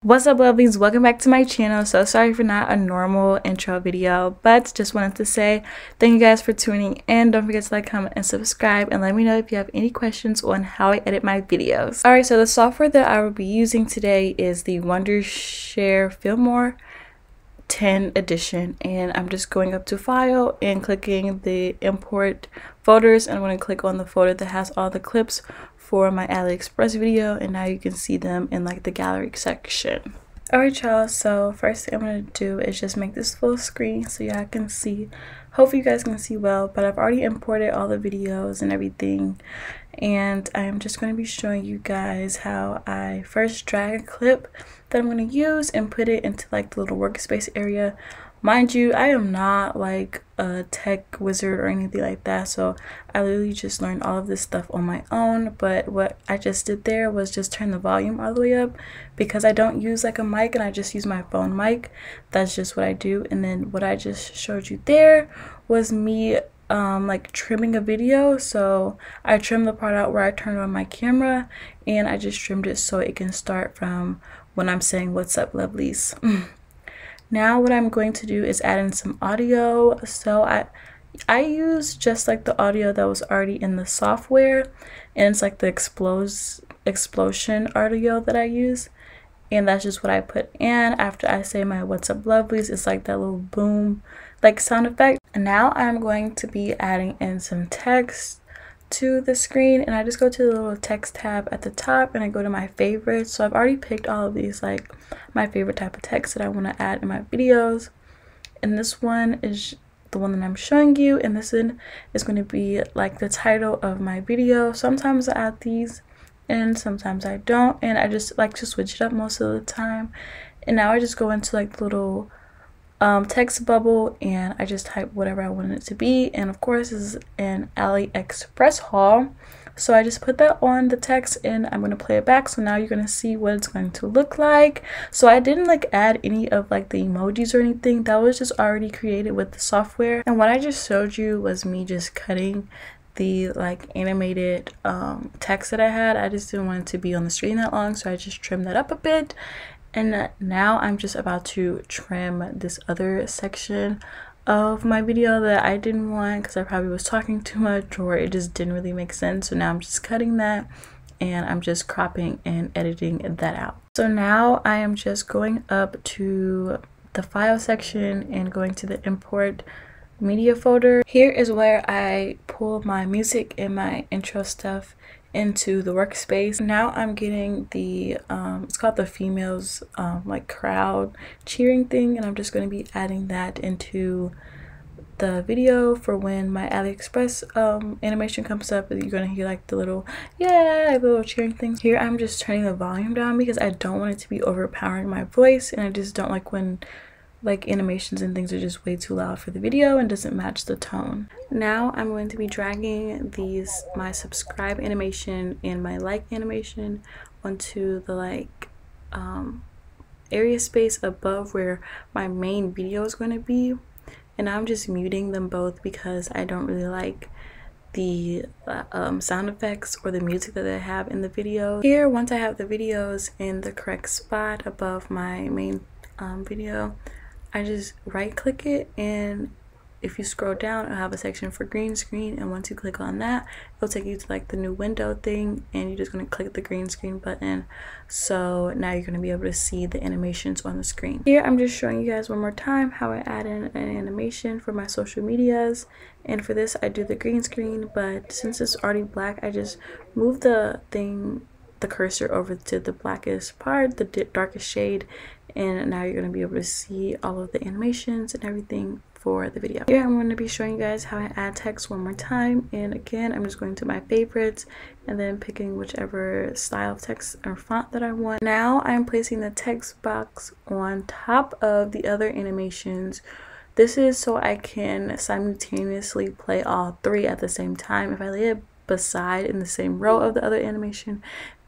What's up, lovelies? Welcome back to my channel. So sorry for not a normal intro video, but just wanted to say thank you guys for tuning in. Don't forget to like, comment, and subscribe, and let me know if you have any questions on how I edit my videos. Alright, so the software that I will be using today is the wondershare filmore 10 edition, and I'm just going up to file and clicking the import folders, and I'm going to click on the folder that has all the clips for my AliExpress video, and now you can see them in like the gallery section. Alright y'all, so first thing I'm going to do is just make this full screen so y'all can see. Hopefully you guys can see well, but I've already imported all the videos and everything, and I'm just going to be showing you guys how I first drag a clip that I'm going to use and put it into like the little workspace area. Mind you, I am not like a tech wizard or anything like that, so I literally just learned all of this stuff on my own. But what I just did there was just turn the volume all the way up, because I don't use like a mic and I just use my phone mic. That's just what I do. And then what I just showed you there was me like trimming a video. So I trimmed the part out where I turned on my camera, and I just trimmed it so it can start from when I'm saying "What's up, lovelies?" Now what I'm going to do is add in some audio. So I use just like the audio that was already in the software, and it's like the explosion audio that I use, and that's just what I put in after I say my "What's up, lovelies." It's like that little boom like sound effect. And now I'm going to be adding in some text to the screen, and I just go to the little text tab at the top and I go to my favorites. So I've already picked all of these, like my favorite type of text that I want to add in my videos, and this one is the one that I'm showing you, and this one is going to be like the title of my video. Sometimes I add these and sometimes I don't, and I just like to switch it up most of the time. And now I just go into like the little text bubble and I just type whatever I want it to be, and of course this is an AliExpress haul, so I just put that on the text and I'm going to play it back. So now you're going to see what it's going to look like. So I didn't like add any of like the emojis or anything, that was just already created with the software. And what I just showed you was me just cutting the like animated text that I had. I just didn't want it to be on the screen that long, so I just trimmed that up a bit. And now I'm just about to trim this other section of my video that I didn't want because I probably was talking too much or it just didn't really make sense. So now I'm just cutting that and I'm just cropping and editing that out. So now I am just going up to the file section and going to the import media folder. Here is where I pull my music and my intro stuff into the workspace. Now I'm getting the it's called the females like crowd cheering thing, and I'm just going to be adding that into the video for when my AliExpress animation comes up. You're going to hear like the little yeah, the little cheering thing. Here I'm just turning the volume down because I don't want it to be overpowering my voice, and I just don't like when like animations and things are just way too loud for the video and doesn't match the tone. Now I'm going to be dragging these, my subscribe animation and my like animation, onto the like area space above where my main video is going to be, and I'm just muting them both because I don't really like the sound effects or the music that I have in the video. Here, once I have the videos in the correct spot above my main video, I just right click it, and if you scroll down it'll have a section for green screen, and once you click on that it'll take you to like the new window thing, and you're just going to click the green screen button. So now you're going to be able to see the animations on the screen. Here I'm just showing you guys one more time how I add in an animation for my social medias, and for this I do the green screen, but since it's already black I just move the cursor over to the blackest part, the darkest shade, and now you're going to be able to see all of the animations and everything for the video. Here I'm going to be showing you guys how I add text one more time, and again I'm just going to my favorites and then picking whichever style of text or font that I want. Now I'm placing the text box on top of the other animations. This is so I can simultaneously play all three at the same time. If I lay it beside in the same row of the other animation,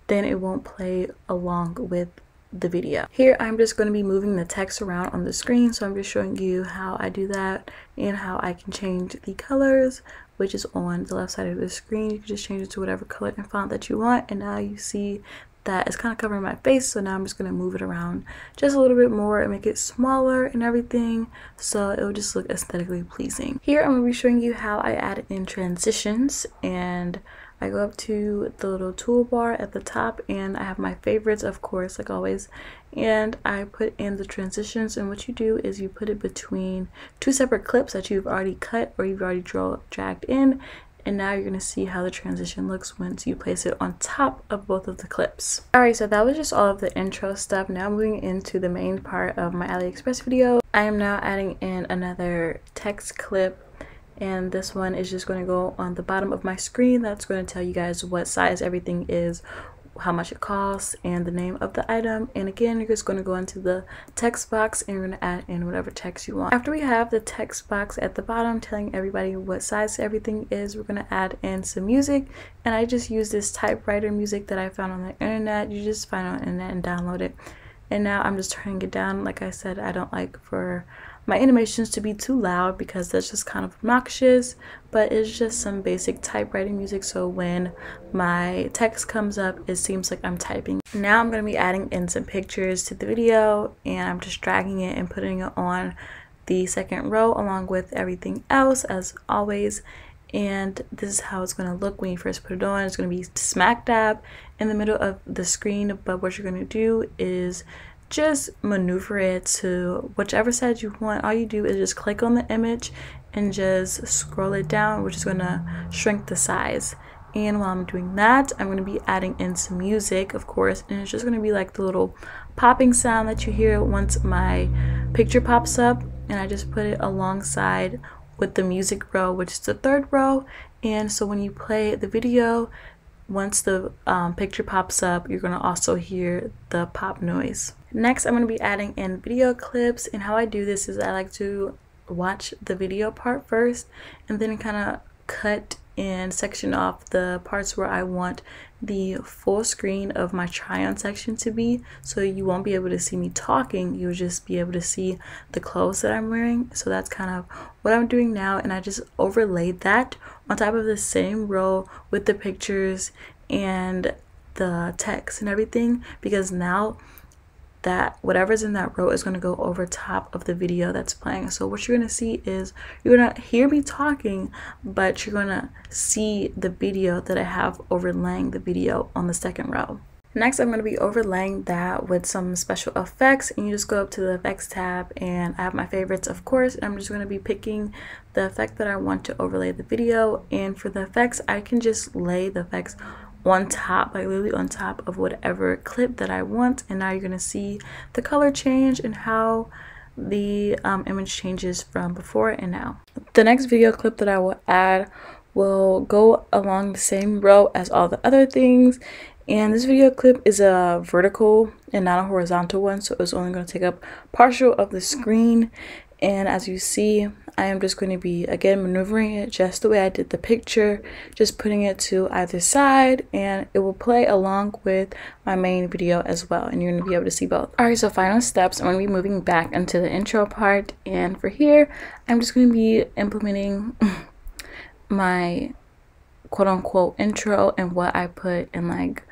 then it won't play along with the video. Here I'm just going to be moving the text around on the screen, so I'm just showing you how I do that and how I can change the colors, which is on the left side of the screen. You can just change it to whatever color and font that you want, and now you see that is kind of covering my face, so now I'm just going to move it around just a little bit more and make it smaller and everything, so it will just look aesthetically pleasing. Here I'm going to be showing you how I add in transitions, and I go up to the little toolbar at the top and I have my favorites, of course, like always, and I put in the transitions. And what you do is you put it between two separate clips that you've already cut or you've already dragged in, and now you're going to see how the transition looks once you place it on top of both of the clips. Alright, so that was just all of the intro stuff. Now moving into the main part of my AliExpress video, I am now adding in another text clip, and this one is just going to go on the bottom of my screen. That's going to tell you guys what size everything is, how much it costs, and the name of the item. And again, you're just going to go into the text box and you're going to add in whatever text you want. After we have the text box at the bottom telling everybody what size everything is, we're going to add in some music. And I just use this typewriter music that I found on the internet. You just find it on the internet and download it. And now I'm just turning it down. Like I said, I don't like for my animations to be too loud because that's just kind of obnoxious, but it's just some basic typewriting music, so when my text comes up it seems like I'm typing. Now I'm going to be adding in some pictures to the video, and I'm just dragging it and putting it on the second row along with everything else as always. And this is how it's going to look when you first put it on. It's going to be smack dab in the middle of the screen, but what you're going to do is just maneuver it to whichever side you want. All you do is just click on the image and just scroll it down, which is going to shrink the size. And while I'm doing that, I'm going to be adding in some music, of course, and it's just going to be like the little popping sound that you hear once my picture pops up, and I just put it alongside with the music row, which is the third row. And so when you play the video, once the picture pops up, you're going to also hear the pop noise. Next, I'm going to be adding in video clips, and how I do this is I like to watch the video part first and then kind of cut and section off the parts where I want the full screen of my try on section to be, so you won't be able to see me talking, you'll just be able to see the clothes that I'm wearing. So that's kind of what I'm doing now, and I just overlaid that on top of the same row with the pictures and the text and everything, because now that whatever's in that row is going to go over top of the video that's playing. So what you're going to see is you're going to hear me talking, but you're going to see the video that I have overlaying the video on the second row. Next, I'm going to be overlaying that with some special effects, and you just go up to the effects tab, and I have my favorites, of course, and I'm just going to be picking the effect that I want to overlay the video. And for the effects, I can just lay the effects on top, like literally on top of whatever clip that I want. And now you're going to see the color change and how the image changes from before and now. The next video clip that I will add will go along the same row as all the other things, and this video clip is a vertical and not a horizontal one, so it's only going to take up partial of the screen. And as you see, I am just going to be again maneuvering it just the way I did the picture, just putting it to either side, and it will play along with my main video as well, and you're going to be able to see both. Alright, so final steps, I'm going to be moving back into the intro part, and for here I'm just going to be implementing my quote-unquote intro and what I put in, like,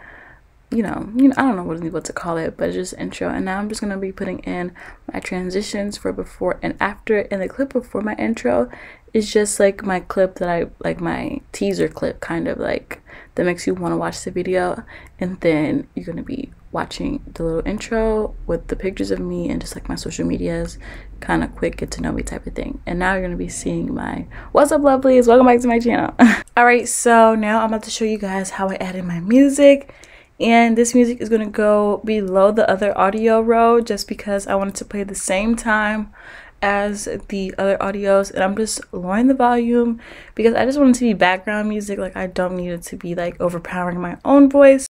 you know, I don't know what to call it, but it's just intro. And now I'm just going to be putting in my transitions for before and after. And the clip before my intro is just like my clip that I like, my teaser clip, kind of like that makes you want to watch the video. And then you're going to be watching the little intro with the pictures of me and just like my social medias, kind of quick get to know me type of thing. And now you're going to be seeing my what's up lovelies, welcome back to my channel. Alright, so now I'm about to show you guys how I added my music. And this music is going to go below the other audio row just because I wanted to play the same time as the other audios, and I'm just lowering the volume because I just want it to be background music. Like, I don't need it to be like overpowering my own voice.